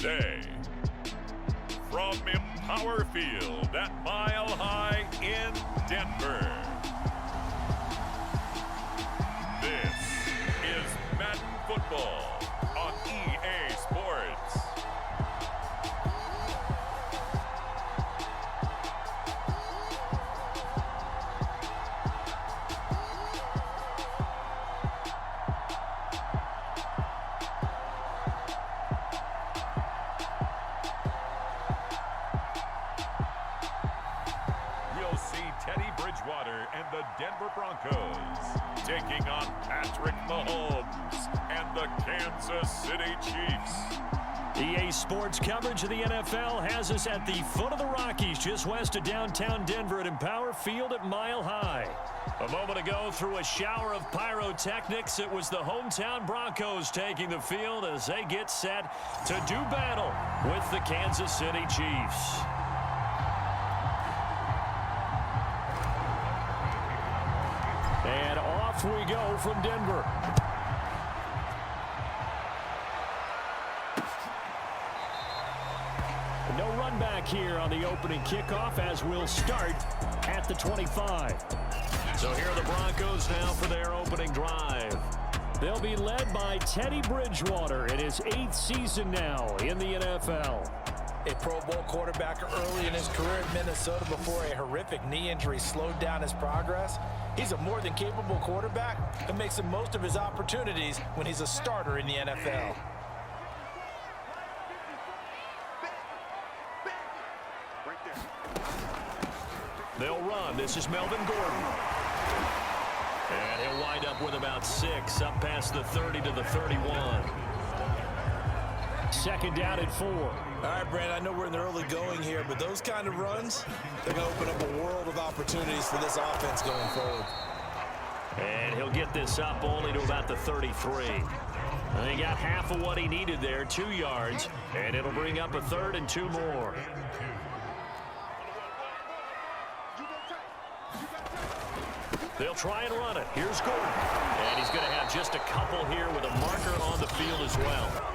today. From Empower Field at Mile High in Denver. This is Madden Football on EA Sports. We'll see Teddy Bridgewater and the Denver Broncos taking on Patrick Mahomes and the Kansas City Chiefs. EA Sports coverage of the NFL has us at the foot of the Rockies, just west of downtown Denver at Empower Field at Mile High. A moment ago, through a shower of pyrotechnics, it was the hometown Broncos taking the field as they get set to do battle with the Kansas City Chiefs. And off we go from Denver. No run back here on the opening kickoff as we'll start at the 25. So here are the Broncos now for their opening drive. They'll be led by Teddy Bridgewater in his 8th season now in the NFL. A Pro Bowl quarterback early in his career in Minnesota before a horrific knee injury slowed down his progress. He's a more than capable quarterback and makes the most of his opportunities when he's a starter in the NFL. They'll run. This is Melvin Gordon. And he'll wind up with about 6 up past the 30 to the 31. Second down at 4. All right, Brand, I know we're in the early going here, but those kind of runs, they're going to open up a world of opportunities for this offense going forward. And he'll get this up only to about the 33. And he got half of what he needed there, 2 yards, and it'll bring up a 3rd and 2 more. They'll try and run it. Here's Gordon. And he's going to have just a couple here with a marker on the field as well.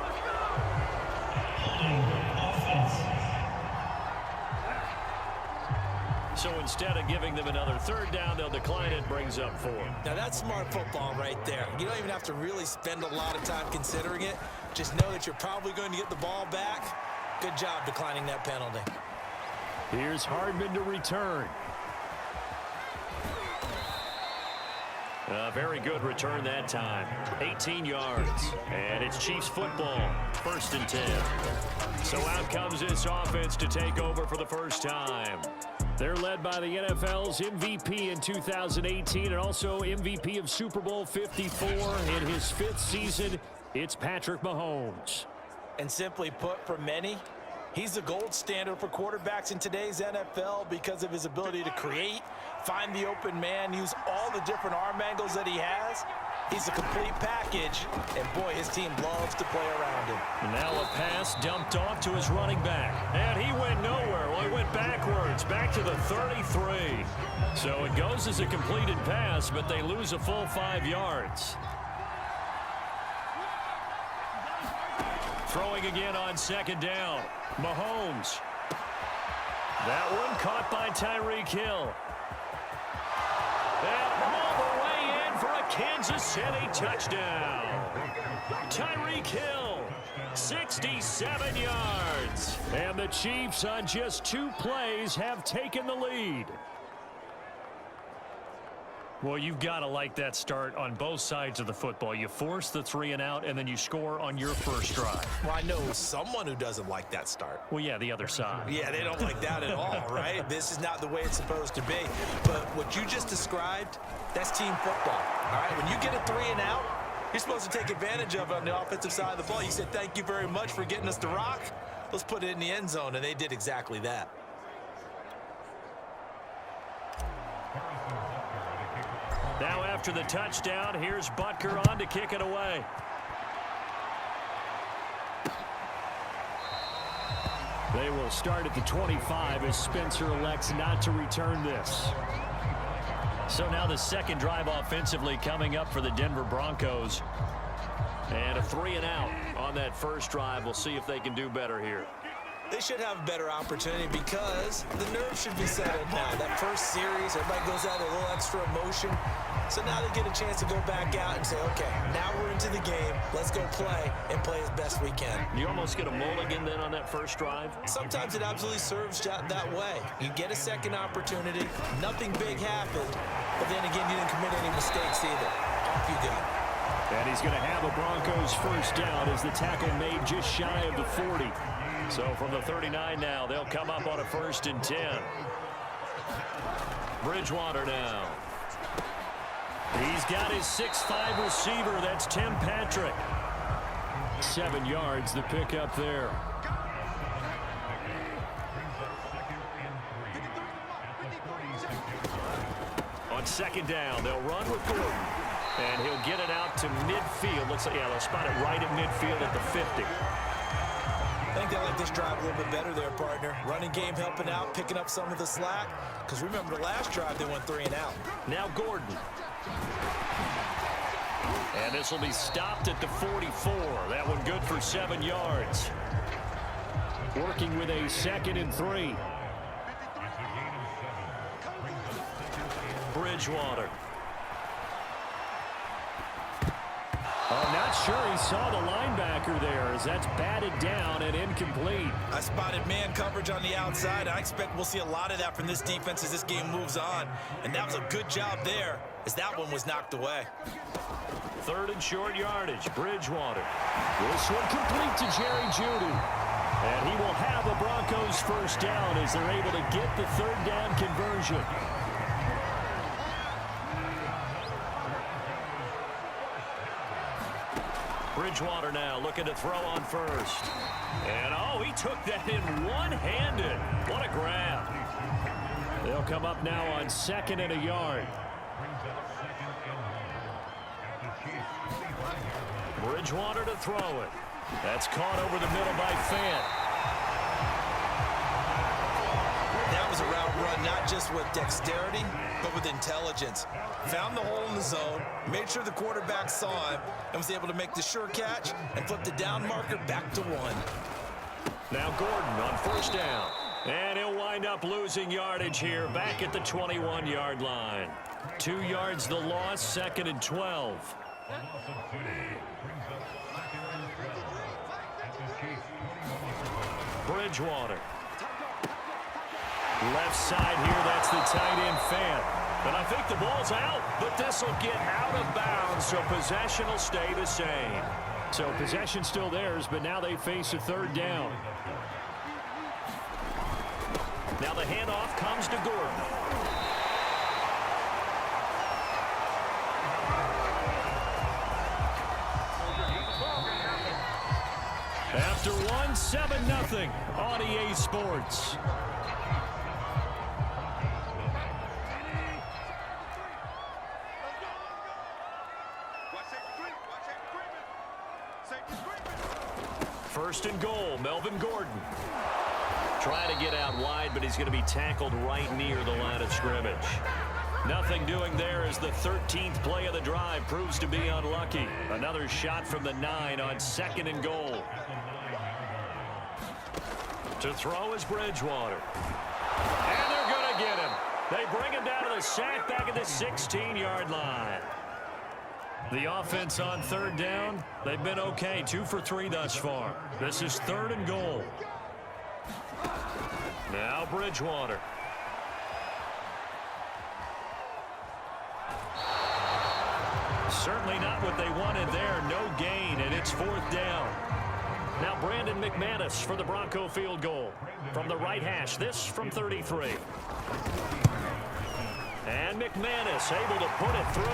So instead of giving them another 3rd down, they'll decline it, brings up 4. Now that's smart football right there. You don't even have to really spend a lot of time considering it. Just know that you're probably going to get the ball back. Good job declining that penalty. Here's Hardman to return. A very good return that time. 18 yards. And it's Chiefs football. 1st and 10. So out comes this offense to take over for the first time. They're led by the NFL's MVP in 2018 and also MVP of Super Bowl 54 in his 5th season. It's Patrick Mahomes. And simply put, for many, he's the gold standard for quarterbacks in today's NFL because of his ability to create, find the open man, use all the different arm angles that he has. He's a complete package, and boy, his team loves to play around him. And now a pass dumped off to his running back. And he went nowhere. Well, he went backwards, back to the 33. So it goes as a completed pass, but they lose a full 5 yards. Throwing again on 2nd down. Mahomes. That one caught by Tyreek Hill. And all the way in for a Kansas City touchdown. Tyreek Hill, 67 yards. And the Chiefs on just 2 plays have taken the lead. Well, you've got to like that start on both sides of the football. You force the 3 and out, and then you score on your first drive. Well, I know someone who doesn't like that start. Well, yeah, the other side. Yeah, they don't like that at all, right? This is not the way it's supposed to be. But what you just described, that's team football, all right? When you get a 3 and out, you're supposed to take advantage of it on the offensive side of the ball. You said, thank you very much for getting us to rock. Let's put it in the end zone, and they did exactly that. Now after the touchdown, here's Butker on to kick it away. They will start at the 25 as Spencer elects not to return this. So now the 2nd drive offensively coming up for the Denver Broncos. And a 3-and-out on that first drive. We'll see if they can do better here. They should have a better opportunity because the nerves should be settled now. That first series, everybody goes out with a little extra emotion. So now they get a chance to go back out and say, okay, now we're into the game. Let's go play and play as best we can. You almost get a mulligan then on that first drive? Sometimes it absolutely serves that way. You get a second opportunity. Nothing big happened. But then again, you didn't commit any mistakes either. Off you go. And he's going to have a Broncos first down as the tackle made just shy of the 40. So from the 39 now, they'll come up on a 1st and 10. Bridgewater now. He's got his 6'5" receiver. That's Tim Patrick. 7 yards, the pickup there. On 2nd down, they'll run with Gordon. And he'll get it out to midfield. Looks like, yeah, they'll spot it right at midfield at the 50. I think they like this drive a little bit better there, partner. Running game helping out, picking up some of the slack. Because remember, the last drive, they went 3-and-out. Now Gordon. And this will be stopped at the 44. That one good for 7 yards. Working with a 2nd and 3. Bridgewater. I'm not sure he saw the linebacker there as that's batted down and incomplete. I spotted man coverage on the outside. I expect we'll see a lot of that from this defense as this game moves on. And that was a good job there as that one was knocked away. 3rd and short yardage. Bridgewater. This one complete to Jerry Jeudy. And he will have a Broncos first down as they're able to get the 3rd down conversion. Bridgewater now looking to throw on 1st. And, oh, he took that in one-handed. What a grab. They'll come up now on 2nd and a yard. Bridgewater to throw it. That's caught over the middle by Fant. That was a route run, not just with dexterity, but with intelligence. Found the hole in the zone, made sure the quarterback saw him, and was able to make the sure catch and flip the down marker back to 1. Now Gordon on 1st down. And he'll wind up losing yardage here back at the 21-yard line. 2 yards the loss, 2nd and 12. Bridgewater. Left side here, that's the tight end Fant. But I think the ball's out, but this will get out of bounds, so possession will stay the same. So possession still theirs, but now they face a 3rd down. Now the handoff comes to Gordon. After 1, 7-0 on EA Sports. First and goal, Melvin Gordon. Trying to get out wide, but he's going to be tackled right near the line of scrimmage. Nothing doing there as the 13th play of the drive proves to be unlucky. Another shot from the 9 on 2nd and goal. To throw is Bridgewater. And they're going to get him. They bring him down to the sack back at the 16-yard line. The offense on 3rd down, they've been okay. 2 for 3 thus far. This is 3rd and goal. Now Bridgewater. Certainly not what they wanted there. No gain, and it's 4th down. Now Brandon McManus for the Bronco field goal. From the right hash, this from 33. And McManus able to put it through.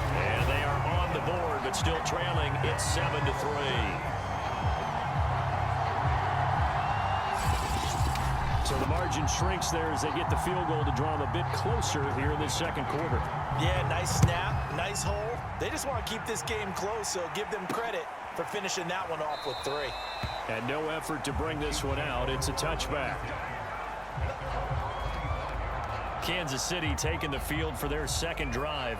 And they are on the board, but still trailing. It's 7-3. So the margin shrinks there as they get the field goal to draw them a bit closer here in the 2nd quarter. Yeah, nice snap, nice hole. They just want to keep this game close, so give them credit for finishing that one off with 3. And no effort to bring this one out. It's a touchback. Kansas City taking the field for their 2nd drive.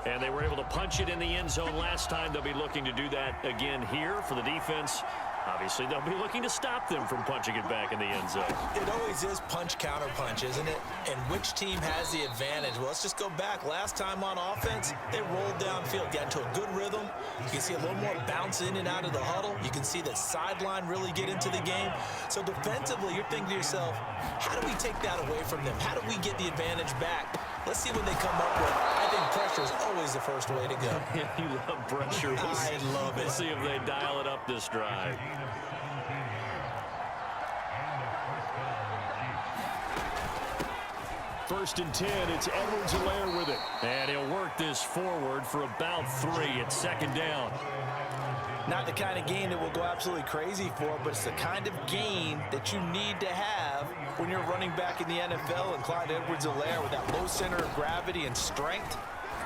And they were able to punch it in the end zone last time. They'll be looking to do that again here for the defense. Obviously, they'll be looking to stop them from punching it back in the end zone. It always is punch-counter-punch, isn't it? And which team has the advantage? Well, let's just go back. Last time on offense, they rolled downfield, got into a good rhythm. You can see a little more bounce in and out of the huddle. You can see the sideline really get into the game. So defensively, you're thinking to yourself, how do we take that away from them? How do we get the advantage back? Let's see what they come up with. I think pressure is always the first way to go. You love pressure. I love it. We'll see if they dial it up this drive. First and 10, it's Edwards-Helaire with it. And he'll work this forward for about 3. It's second down. Not the kind of gain that we'll go absolutely crazy for, but it's the kind of gain that you need to have when you're running back in the NFL. And Clyde Edwards-Helaire, with that low center of gravity and strength,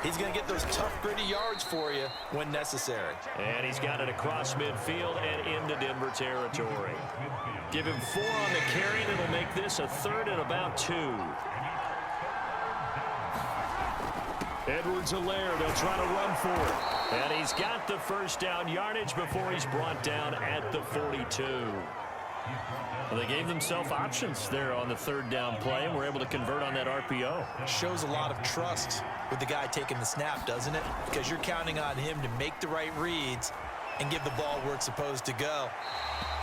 he's going to get those tough, gritty yards for you when necessary. And he's got it across midfield and into Denver territory. Give him 4 on the carry, and it'll make this a 3rd and about 2. Edwards-Helaire, they'll try to run for it. And he's got the first down yardage before he's brought down at the 42. Well, they gave themselves options there on the 3rd down play, and were able to convert on that RPO. Shows a lot of trust with the guy taking the snap, doesn't it? Because you're counting on him to make the right reads and give the ball where it's supposed to go.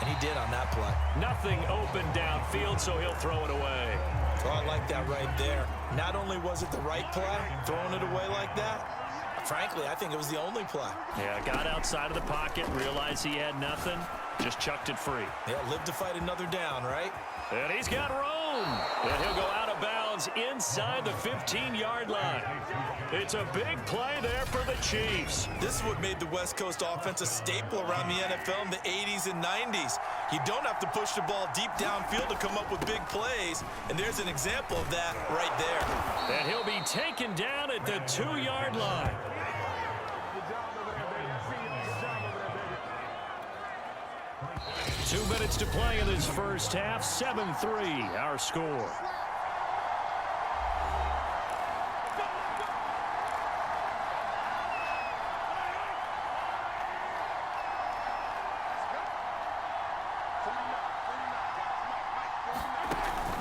And he did on that play. Nothing open downfield, so he'll throw it away. Oh, I like that right there. Not only was it the right play, throwing it away like that, frankly, I think it was the only play. Yeah, got outside of the pocket, realized he had nothing, just chucked it free. Yeah, live to fight another down, right? And he's got room. And he'll go out of bounds inside the 15-yard line. It's a big play there for the Chiefs. This is what made the West Coast offense a staple around the NFL in the 80s and 90s. You don't have to push the ball deep downfield to come up with big plays, and there's an example of that right there. And he'll be taken down at the 2-yard line. Two minutes to play in this first half. 7-3, our score.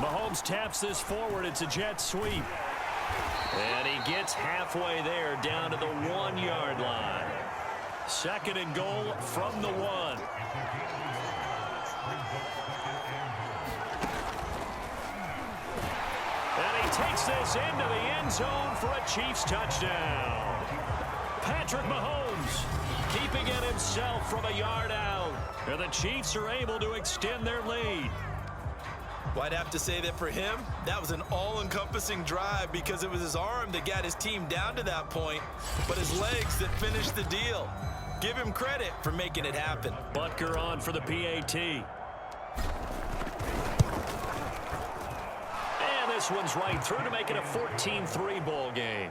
Mahomes taps this forward. It's a jet sweep. And he gets halfway there, down to the 1-yard line. 2nd and goal from the 1. And he takes this into the end zone for a Chiefs touchdown. Patrick Mahomes keeping it himself from a yard out. And the Chiefs are able to extend their lead. Well, I'd have to say that for him, that was an all-encompassing drive because it was his arm that got his team down to that point, but his legs that finished the deal. Give him credit for making it happen. Butker on for the PAT. And this one's right through to make it a 14-3 ball game.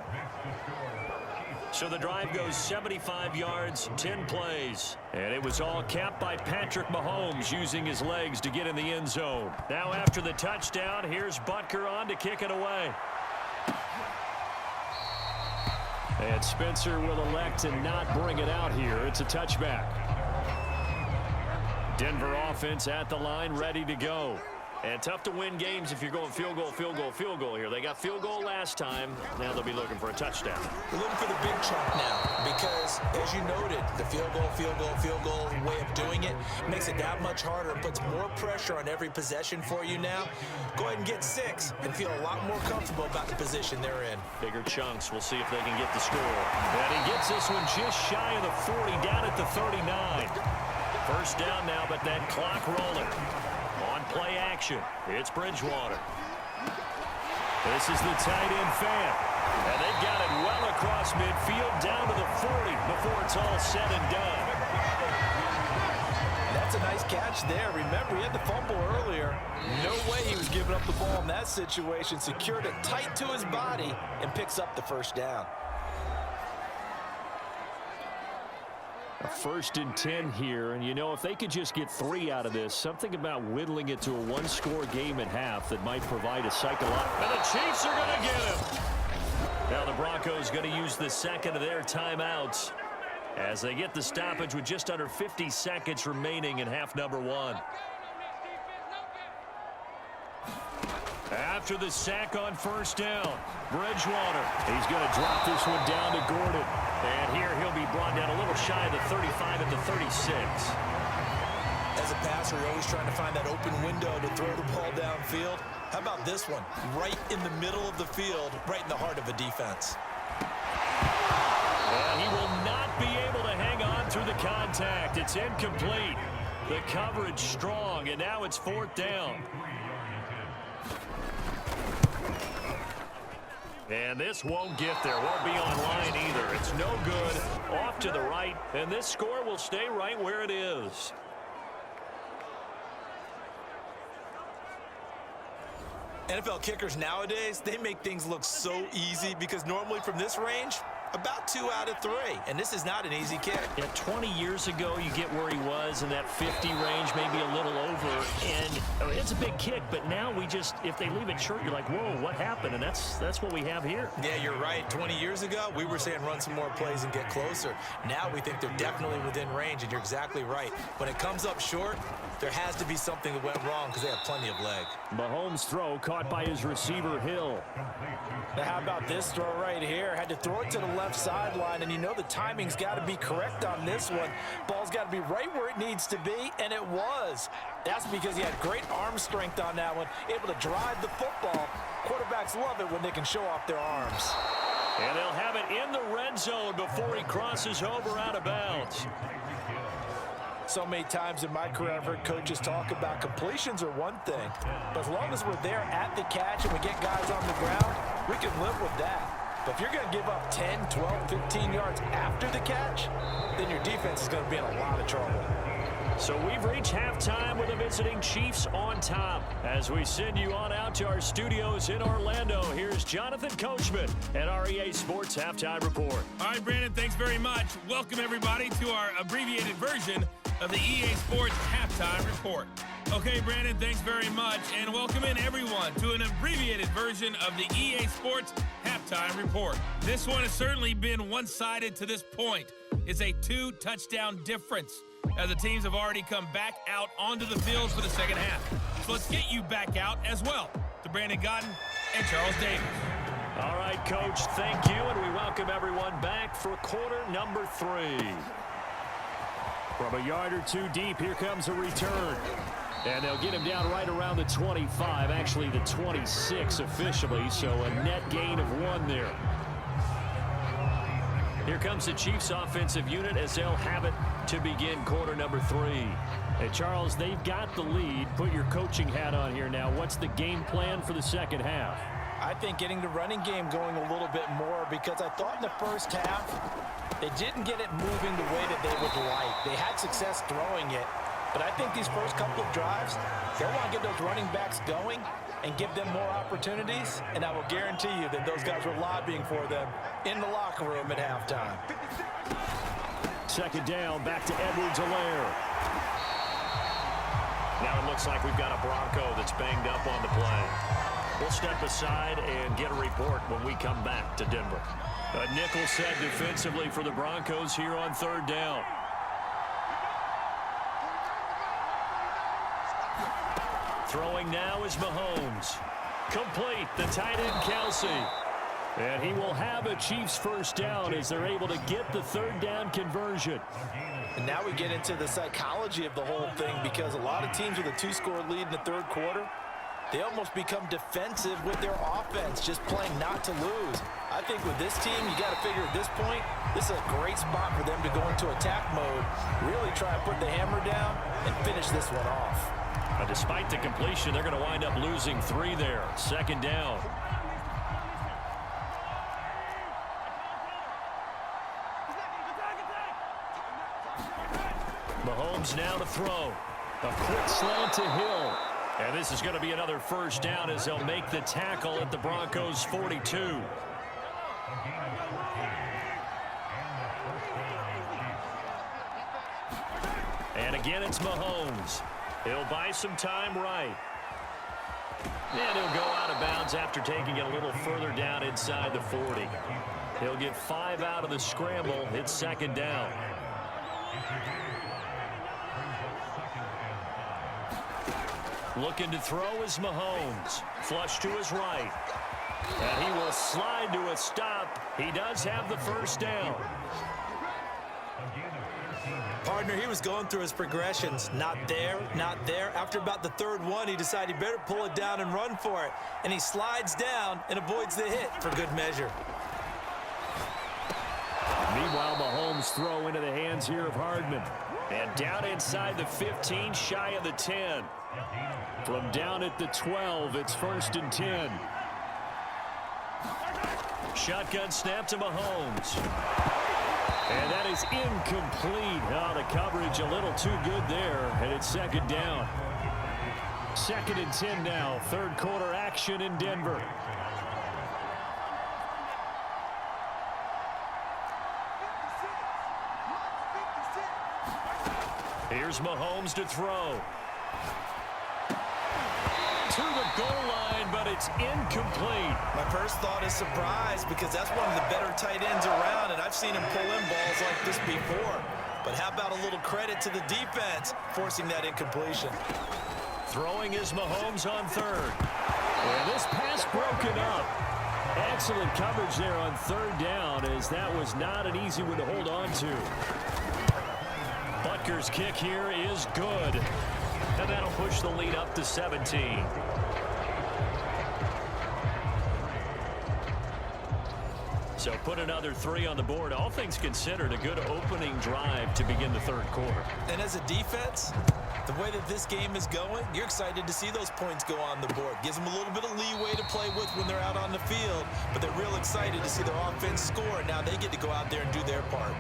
So the drive goes 75 yards, 10 plays. And it was all capped by Patrick Mahomes using his legs to get in the end zone. Now after the touchdown, here's Butker on to kick it away. And Spencer will elect to not bring it out here. It's a touchback. Denver offense at the line, ready to go. And tough to win games if you're going field goal, field goal, field goal here. They got field goal last time. Now they'll be looking for a touchdown. We're looking for the big chunk now because, as you noted, the field goal way of doing it makes it that much harder and puts more pressure on every possession for you now. Go ahead and get 6 and feel a lot more comfortable about the position they're in. Bigger chunks. We'll see if they can get the score. And he gets this one just shy of the 40, down at the 39. First down now, but that clock rolling. On play action, it's Bridgewater. This is the tight end fan. And they've got it well across midfield, down to the 40 before it's all said and done. That's a nice catch there. Remember, he had the fumble earlier. No way he was giving up the ball in that situation. Secured it tight to his body and picks up the first down. A 1st and 10 here, and you know, if they could just get 3 out of this, something about whittling it to a 1-score game at half that might provide a psychological. And the Chiefs are going to get him. Now the Broncos going to use the second of their timeouts as they get the stoppage with just under 50 seconds remaining in half number one. After the sack on first down, Bridgewater. He's going to drop this one down to Gordon. And here he'll be brought down a little shy of the 35 at the 36. As a passer, you're always trying to find that open window to throw the ball downfield. How about this one? Right in the middle of the field, right in the heart of a defense. And he will not be able to hang on through the contact. It's incomplete. The coverage strong, and now it's fourth down. And this won't get there. Won't be online either. It's no good. Off to the right, and this score will stay right where it is. NFL kickers nowadays, they make things look so easy because normally from this range, about 2 out of 3. And this is not an easy kick. Yeah, 20 years ago, you get where he was in that 50 range, maybe a little over. And it's a big kick, but now we just, if they leave it short, you're like, whoa, what happened? And that's what we have here. Yeah, you're right. 20 years ago, we were saying run some more plays and get closer. Now we think they're definitely within range, and you're exactly right. When it comes up short, there has to be something that went wrong because they have plenty of leg. Mahomes' throw caught by his receiver, Hill. Now how about this throw right here? Had to throw it to the left sideline, and you know the timing's got to be correct on this one. Ball's got to be right where it needs to be, and it was. That's because he had great arm strength on that one, able to drive the football. Quarterbacks love it when they can show off their arms. And they'll have it in the red zone before he crosses over out of bounds. So many times in my career, I've heard coaches talk about completions are one thing, but as long as we're there at the catch and we get guys on the ground, we can live with that. But if you're going to give up 10, 12, 15 yards after the catch, then your defense is going to be in a lot of trouble. So we've reached halftime with the visiting Chiefs on top. As we send you on out to our studios in Orlando, here's Jonathan Coachman at our EA Sports Halftime Report. All right, Brandon, thanks very much. Welcome, everybody, to our abbreviated version of the EA Sports Halftime Report. Okay, Brandon, thanks very much, and welcome in everyone to an abbreviated version of the EA Sports Halftime Report. This one has certainly been one-sided to this point. It's a 2-touchdown difference as the teams have already come back out onto the field for the second half. So let's get you back out as well to Brandon Godden and Charles Davis. All right, Coach, thank you, and we welcome everyone back for quarter number 3. From a yard or two deep, here comes a return. And they'll get him down right around the 25, actually the 26 officially, so a net gain of 1 there. Here comes the Chiefs offensive unit as they'll have it to begin quarter number 3. Hey, Charles, they've got the lead. Put your coaching hat on here now. What's the game plan for the second half? I think getting the running game going a little bit more, because I thought in the first half they didn't get it moving the way that they would like. They had success throwing it, but I think these first couple of drives, they'll want to get those running backs going and give them more opportunities, and I will guarantee you that those guys were lobbying for them in the locker room at halftime. Second down, back to Edwards-Helaire. Now it looks like we've got a Bronco that's banged up on the play. We'll step aside and get a report when we come back to Denver. A nickel set defensively for the Broncos here on third down. Throwing now is Mahomes. Complete, the tight end Kelsey. And he will have a Chiefs first down as they're able to get the third down conversion. And now we get into the psychology of the whole thing, because a lot of teams with a 2-score lead in the third quarter, they almost become defensive with their offense, just playing not to lose. I think with this team, you got to figure at this point, this is a great spot for them to go into attack mode, really try and put the hammer down and finish this one off. Despite the completion, they're going to wind up losing 3 there. Second down. Mahomes now to throw. A quick slant to Hill. And this is going to be another first down as they'll make the tackle at the Broncos' 42. And again, it's Mahomes. He'll buy some time right. And he'll go out of bounds after taking it a little further down inside the 40. He'll get 5 out of the scramble. It's second down. Looking to throw is Mahomes. Flush to his right. And he will slide to a stop. He does have the first down. Partner, he was going through his progressions. Not there, not there. After about the third one, he decided he better pull it down and run for it. And he slides down and avoids the hit for good measure. Meanwhile, Mahomes throw into the hands here of Hardman. And down inside the 15, shy of the 10. From down at the 12, it's 1st and 10. Shotgun snap to Mahomes. And that is incomplete. Oh, the coverage a little too good there, and it's second down. 2nd and 10 now. Third quarter action in Denver. Here's Mahomes to throw. To the goal line, but it's incomplete. My first thought is surprise because that's one of the better tight ends around, and I've seen him pull in balls like this before. But how about a little credit to the defense forcing that incompletion? Throwing is Mahomes on third. And this pass broken up. Excellent coverage there on third down, as that was not an easy one to hold on to. Butker's kick here is good. And that'll push the lead up to 17. So put another 3 on the board. All things considered, a good opening drive to begin the third quarter. And as a defense, the way that this game is going, you're excited to see those points go on the board. Gives them a little bit of leeway to play with when they're out on the field, but they're real excited to see their offense score. Now they get to go out there and do their part.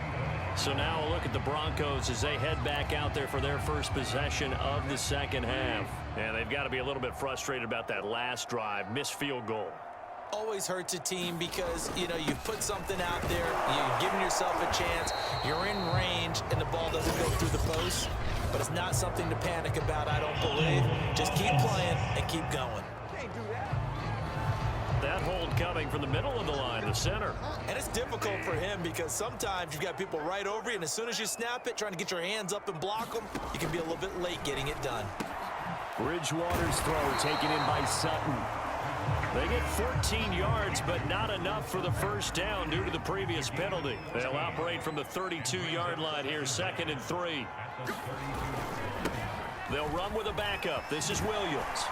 So now a look at the Broncos as they head back out there for their first possession of the second half. And they've got to be a little bit frustrated about that last drive, missed field goal. Always hurts a team because, you know, you put something out there, you're giving yourself a chance, you're in range, and the ball doesn't go through the post. But it's not something to panic about, I don't believe. Just keep playing and keep going. That hold coming from the middle of the line, the center. And it's difficult for him because sometimes you've got people right over you, and as soon as you snap it, trying to get your hands up and block them, you can be a little bit late getting it done. Bridgewater's throw taken in by Sutton. They get 14 yards, but not enough for the first down due to the previous penalty. They'll operate from the 32-yard line here, 2nd and 3. They'll run with a backup. This is Williams.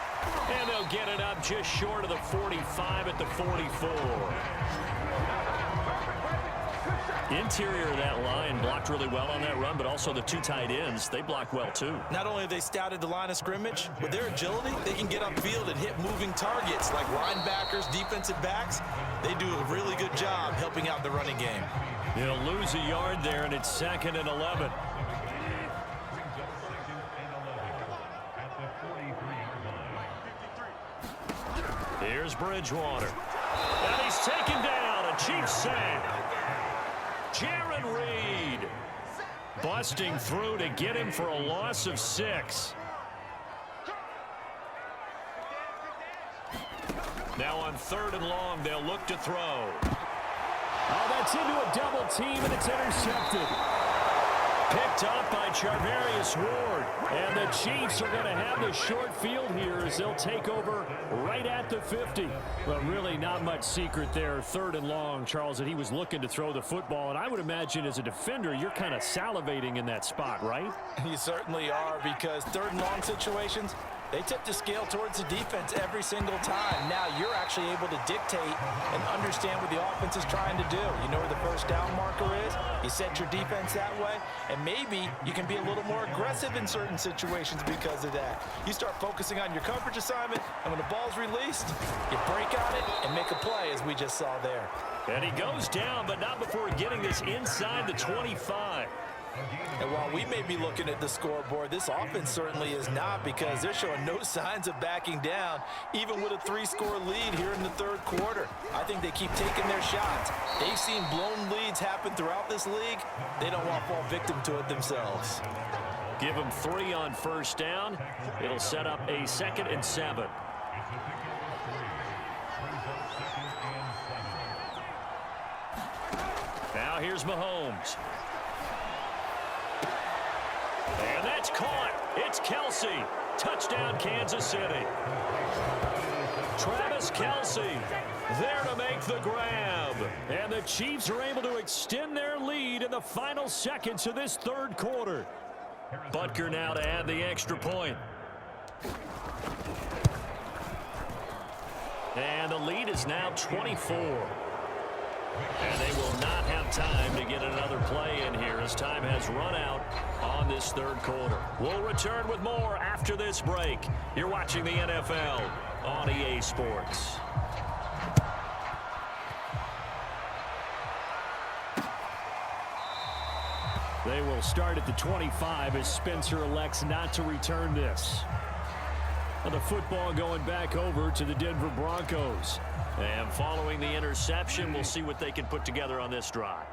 And they'll get it up just short of the 45 at the 44. Interior of that line blocked really well on that run, but also the 2 tight ends, they blocked well too. Not only have they scouted the line of scrimmage, with their agility, they can get upfield and hit moving targets like linebackers, defensive backs. They do a really good job helping out the running game. They'll lose a yard there, and it's 2nd and 11. Here's Bridgewater. And he's taken down. A Chiefs sack. Jaron Reed busting through to get him for a loss of 6. Now on 3rd and long, they'll look to throw. Oh, that's into a double team, and it's intercepted. Picked up by Charvarius Ward. And the Chiefs are going to have the short field here as they'll take over right at the 50. Well, really not much secret there. 3rd and long, Charles, that he was looking to throw the football. And I would imagine as a defender, you're kind of salivating in that spot, right? You certainly are, because 3rd and long situations, they tip the scale towards the defense every single time. Now you're actually able to dictate and understand what the offense is trying to do. You know where the first down marker is. You set your defense that way, and maybe you can be a little more aggressive in certain situations because of that. You start focusing on your coverage assignment, and when the ball's released, you break on it and make a play, as we just saw there. And he goes down, but not before getting this inside the 25. And while we may be looking at the scoreboard, this offense certainly is not, because they're showing no signs of backing down, even with a 3-score lead here in the 3rd quarter. I think they keep taking their shots. They've seen blown leads happen throughout this league. They don't want to fall victim to it themselves. Give them 3 on first down. It'll set up a 2nd and 7. Now here's Mahomes. And that's caught. It's Kelsey. Touchdown, Kansas City. Travis Kelsey there to make the grab. And the Chiefs are able to extend their lead in the final seconds of this third quarter. Butker now to add the extra point. And the lead is now 24. And they will not have time to get another play in here as time has run out on this third quarter. We'll return with more after this break. You're watching the NFL on EA Sports. They will start at the 25 as Spencer elects not to return this. And the football going back over to the Denver Broncos. And following the interception, we'll see what they can put together on this drive.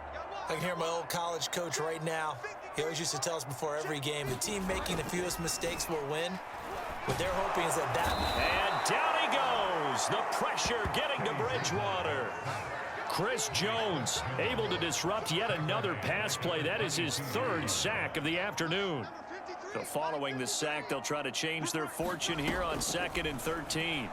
I can hear my old college coach right now. He always used to tell us before every game, the team making the fewest mistakes will win. What they're hoping is that And down he goes. The pressure getting to Bridgewater. Chris Jones able to disrupt yet another pass play. That is his third sack of the afternoon. So following the sack, they'll try to change their fortune here on 2nd and 13.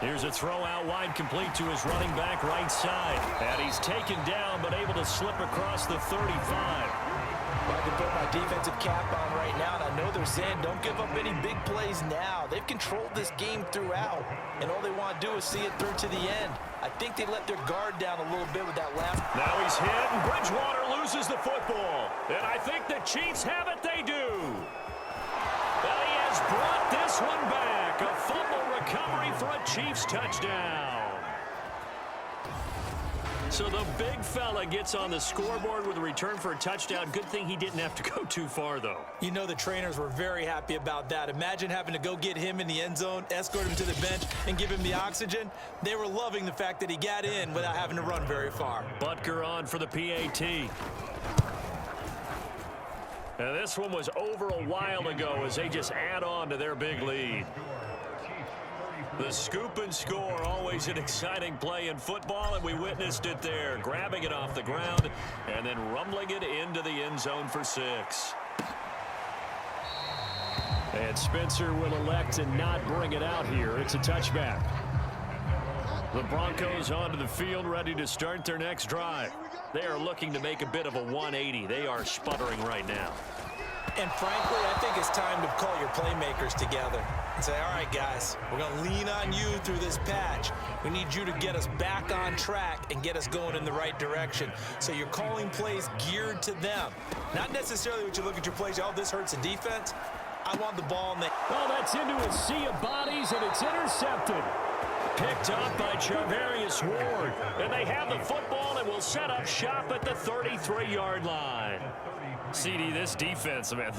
Here's a throw out wide, complete to his running back right side. And he's taken down but able to slip across the 35. Well, I can put my defensive cap on right now, and I know they're saying don't give up any big plays now. They've controlled this game throughout, and all they want to do is see it through to the end. I think they let their guard down a little bit with that last. Now he's hit, and Bridgewater loses the football. And I think the Chiefs have it. They do. But he has brought this one back. A fumble recovery for a Chiefs touchdown. So the big fella gets on the scoreboard with a return for a touchdown. Good thing he didn't have to go too far, though. You know the trainers were very happy about that. Imagine having to go get him in the end zone, escort him to the bench, and give him the oxygen. They were loving the fact that he got in without having to run very far. Butker on for the PAT. And this one was over a while ago as they just add on to their big lead. The scoop and score, always an exciting play in football, and we witnessed it there. Grabbing it off the ground and then rumbling it into the end zone for 6. And Spencer will elect to not bring it out here. It's a touchback. The Broncos onto the field, ready to start their next drive. They are looking to make a bit of a 180. They are sputtering right now. And frankly, I think it's time to call your playmakers together and say, all right, guys, we're going to lean on you through this patch. We need you to get us back on track and get us going in the right direction. So you're calling plays geared to them. Not necessarily what you look at your plays, oh, this hurts the defense. I want the ball in the... Well, that's into a sea of bodies, and it's intercepted. Picked up by Charvarius Ward. And they have the football and will set up shop at the 33-yard line. CD, this defense, man,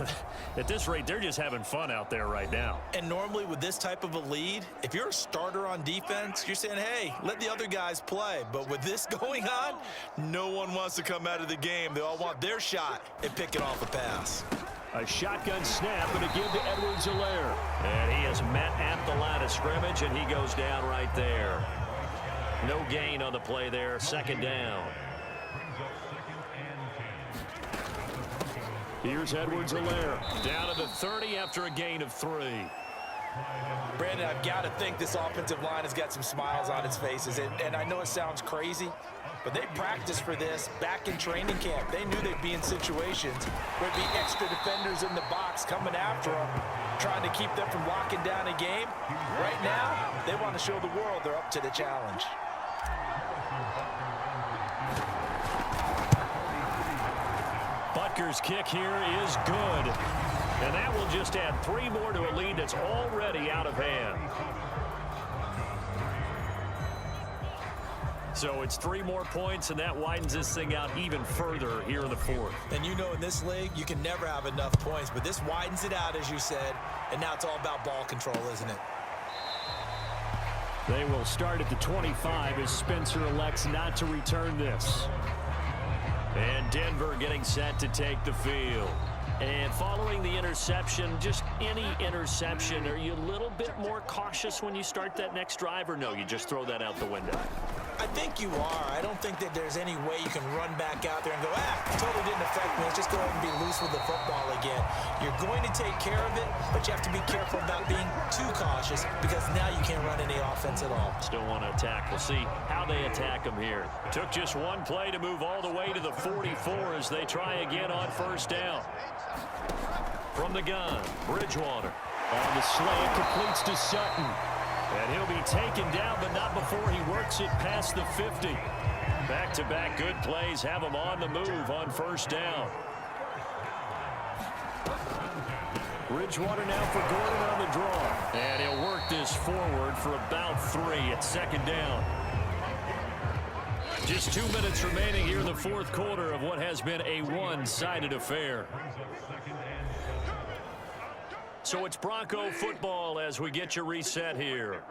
at this rate, they're just having fun out there right now. And normally with this type of a lead, if you're a starter on defense, you're saying, hey, let the other guys play. But with this going on, no one wants to come out of the game. They all want their shot at picking off a pass. A shotgun snap and a give to Edwards-Helaire. And he is met at the line of scrimmage, and he goes down right there. No gain on the play there, 2nd down. Here's Edwards-Helaire down to the 30 after a gain of 3. Brandon, I've got to think this offensive line has got some smiles on its faces. And I know it sounds crazy, but they practiced for this back in training camp. They knew they'd be in situations where there'd be extra defenders in the box coming after them, trying to keep them from locking down a game. Right now, they want to show the world they're up to the challenge. Butker's kick here is good. And that will just add 3 more to a lead that's already out of hand. So it's 3 more points, and that widens this thing out even further here in the 4th. And you know in this league, you can never have enough points, but this widens it out, as you said, and now it's all about ball control, isn't it? They will start at the 25 as Spencer elects not to return this. And Denver getting set to take the field. And following the interception, just any interception, are you a little bit more cautious when you start that next drive, or no, you just throw that out the window? I think you are. I don't think that there's any way you can run back out there and go, totally didn't affect me. Let's just go ahead and be loose with the football again. You're going to take care of it, but you have to be careful about being too cautious because now you can't run any offense at all. Still want to attack. We'll see how they attack them here. Took just one play to move all the way to the 44 as they try again on first down. From the gun, Bridgewater. On the slant, completes to Sutton. And he'll be taken down, but not before he works it past the 50. Back-to-back good plays have him on the move on first down. Bridgewater now for Gordon on the draw. And he'll work this forward for about 3 at second down. Just 2 minutes remaining here in the fourth quarter of what has been a one-sided affair. So it's Bronco football as we get you reset here.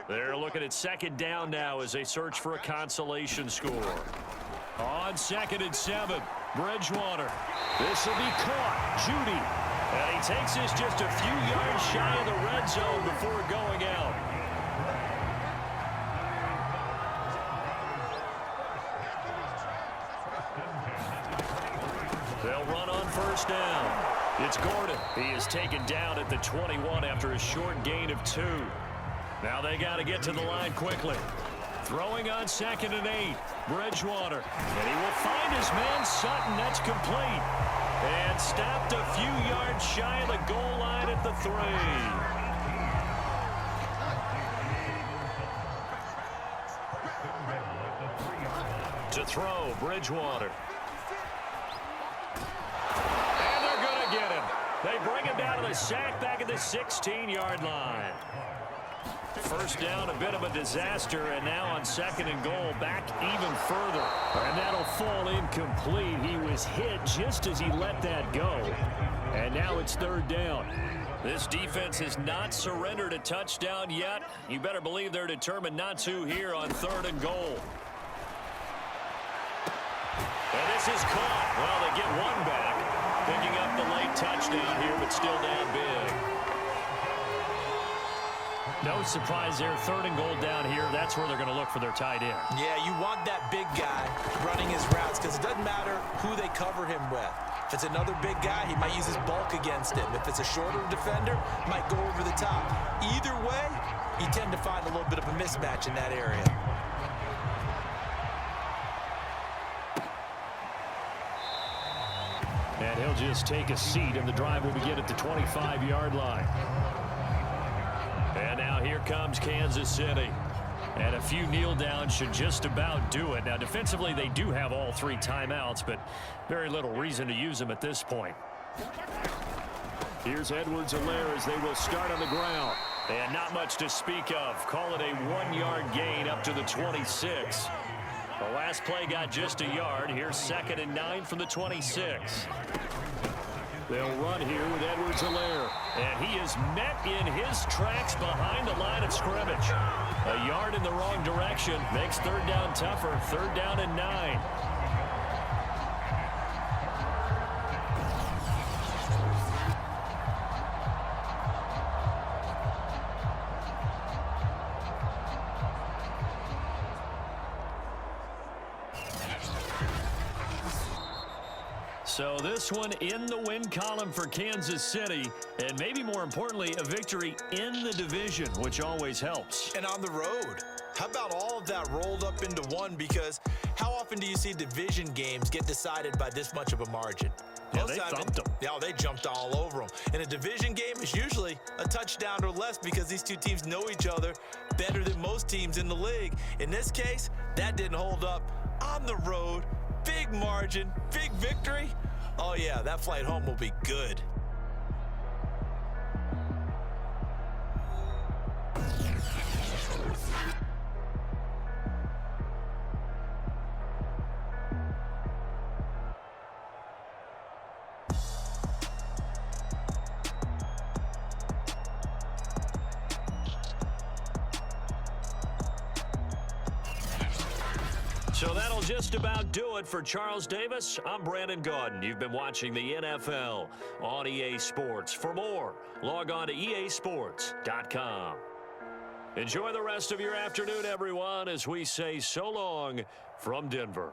They're looking at second down now as they search for a consolation score. On 2nd and 7, Bridgewater. This will be caught. Judy. And he takes this just a few yards shy of the red zone before going out. They'll run on first down. It's Gordon. He is taken down at the 21 after a short gain of 2. Now they got to get to the line quickly. Throwing on 2nd and 8. Bridgewater. And he will find his man Sutton. That's complete. And stopped a few yards shy of the goal line at the 3. To throw, Bridgewater. Get him. They bring him down to the sack back at the 16-yard line. First down, a bit of a disaster, and now on 2nd and goal, back even further. And that'll fall incomplete. He was hit just as he let that go. And now it's 3rd down. This defense has not surrendered a touchdown yet. You better believe they're determined not to here on 3rd and goal. And this is caught. Well, they get one back. Picking up the late touchdown here, but still down big. No surprise there. 3rd and goal down here. That's where they're going to look for their tight end. Yeah, you want that big guy running his routes because it doesn't matter who they cover him with. If it's another big guy, he might use his bulk against him. If it's a shorter defender, he might go over the top. Either way, you tend to find a little bit of a mismatch in that area. And he'll just take a seat, and the drive will begin at the 25-yard line. And now here comes Kansas City. And a few kneel downs should just about do it. Now, defensively, they do have all 3 timeouts, but very little reason to use them at this point. Here's Edwards-Helaire as they will start on the ground. And not much to speak of. Call it a 1-yard gain up to the 26. The last play got just a yard. Here's 2nd and 9 from the 26. They'll run here with Edwards-Helaire. And he is met in his tracks behind the line of scrimmage. A yard in the wrong direction makes 3rd down tougher. 3rd down and 9. So this one in the win column for Kansas City, and maybe more importantly, a victory in the division, which always helps. And on the road. How about all of that rolled up into one? Because how often do you see division games get decided by this much of a margin? Yeah, they thumped them. Yeah, they jumped all over them. And a division game is usually a touchdown or less because these two teams know each other better than most teams in the league. In this case, that didn't hold up. On the road, big margin, big victory. Oh, yeah, that flight home will be good. So that'll just about do it for Charles Davis. I'm Brandon Gaudin. You've been watching the NFL on EA Sports. For more, log on to easports.com. Enjoy the rest of your afternoon, everyone, as we say so long from Denver.